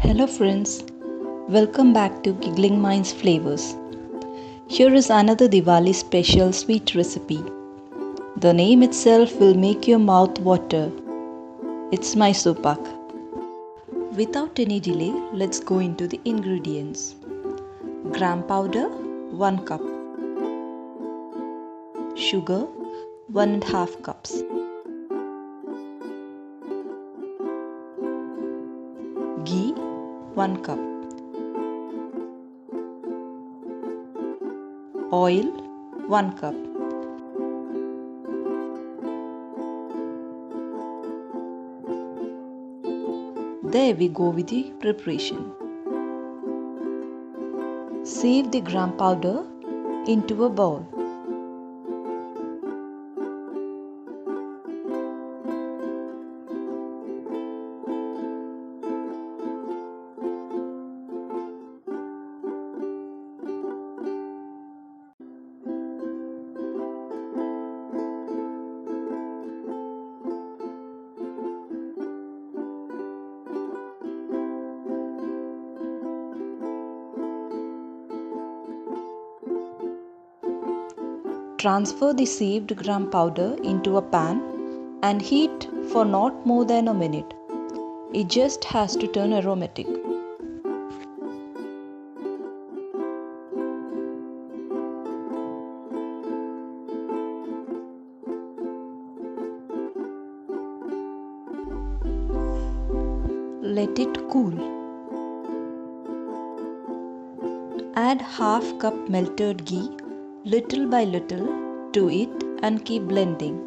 Hello friends, welcome back to Giggling Minds Flavors. Here is another Diwali special sweet recipe. The name itself will make your mouth water. It's Mysore Pak. Without any delay, let's go into the ingredients. Gram powder 1 cup. Sugar 1.5 cups. Ghee 1 cup. Oil 1 cup. There we go with the preparation. Sieve the gram powder into a bowl. Transfer the sieved gram powder into a pan and heat for not more than a minute. It just has to turn aromatic. Let it cool. Add half cup melted ghee little by little to it and keep blending.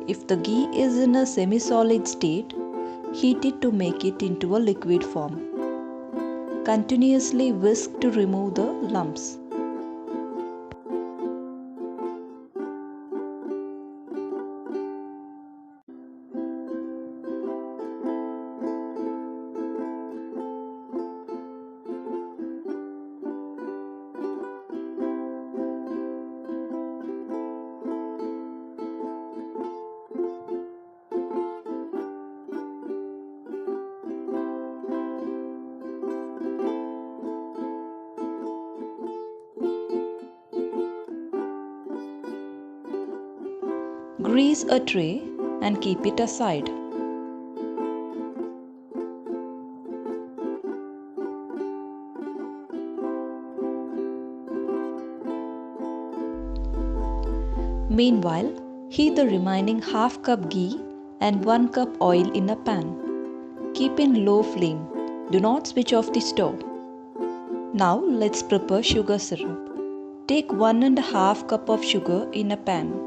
If the ghee is in a semi-solid state, heat it to make it into a liquid form. Continuously whisk to remove the lumps. Grease a tray and keep it aside. Meanwhile, heat the remaining half cup ghee and 1 cup oil in a pan. Keep in low flame. Do not switch off the stove. Now let's prepare sugar syrup. Take 1.5 cup of sugar in a pan.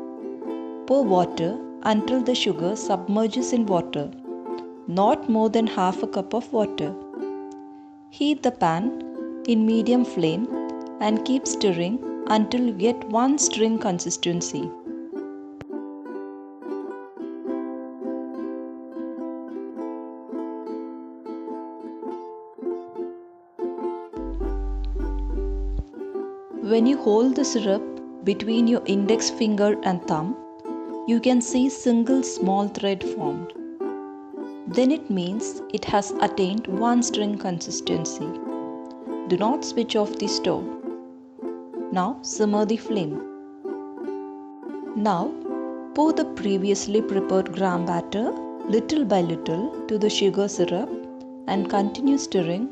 Pour water until the sugar submerges in water, not more than half a cup of water. Heat the pan in medium flame and keep stirring until you get one string consistency. When you hold the syrup between your index finger and thumb, you can see single small thread formed. Then it means it has attained one string consistency. Do not switch off the stove. Now simmer the flame. Now pour the previously prepared gram batter little by little to the sugar syrup and continue stirring.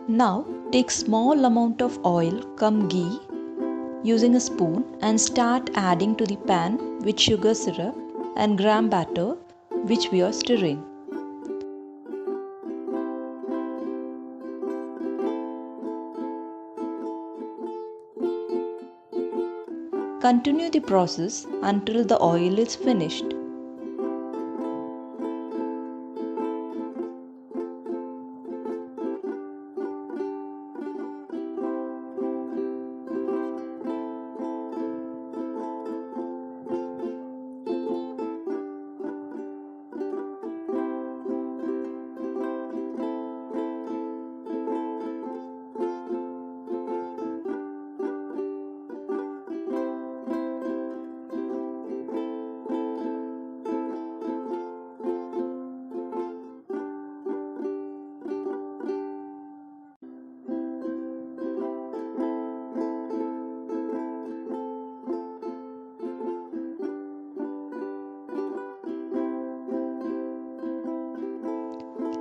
Now take small amount of oil cum ghee using a spoon and start adding to the pan with sugar syrup and gram batter which we are stirring. Continue the process until the oil is finished.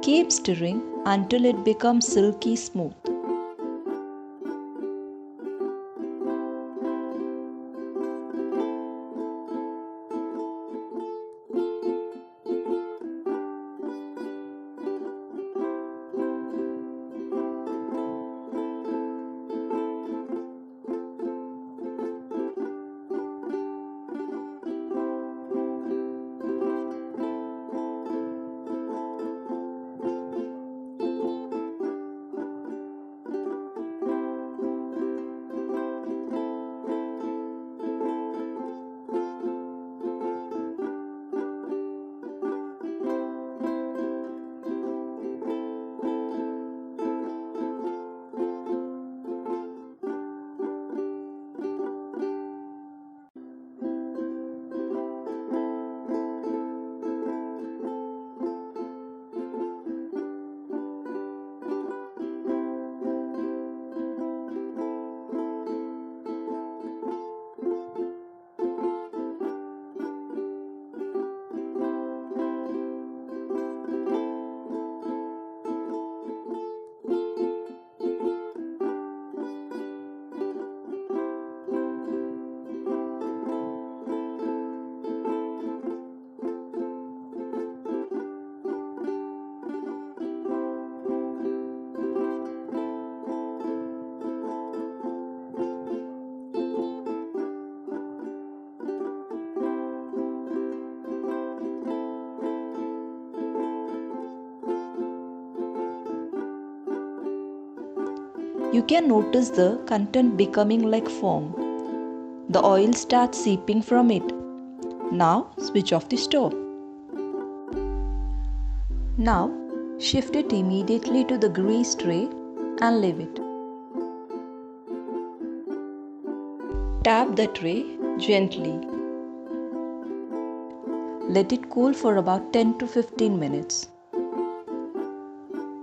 Keep stirring until it becomes silky smooth. You can notice the content becoming like foam. The oil starts seeping from it. Now switch off the stove. Now shift it immediately to the grease tray and leave it. Tap the tray gently. Let it cool for about 10 to 15 minutes.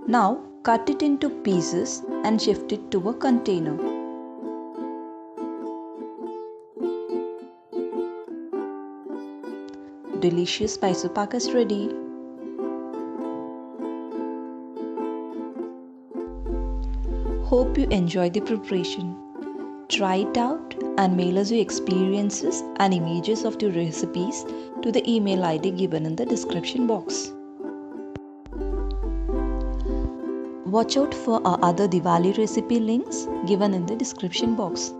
Now cut it into pieces and shift it to a container. Delicious Mysore Pak is ready. Hope you enjoy the preparation. Try it out and mail us your experiences and images of your recipes to the email ID given in the description box. Watch out for our other Diwali recipe links given in the description box.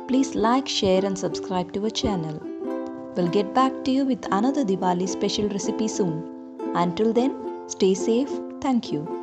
Please like, share and subscribe to our channel. We'll get back to you with another Diwali special recipe soon. Until then, stay safe. Thank you.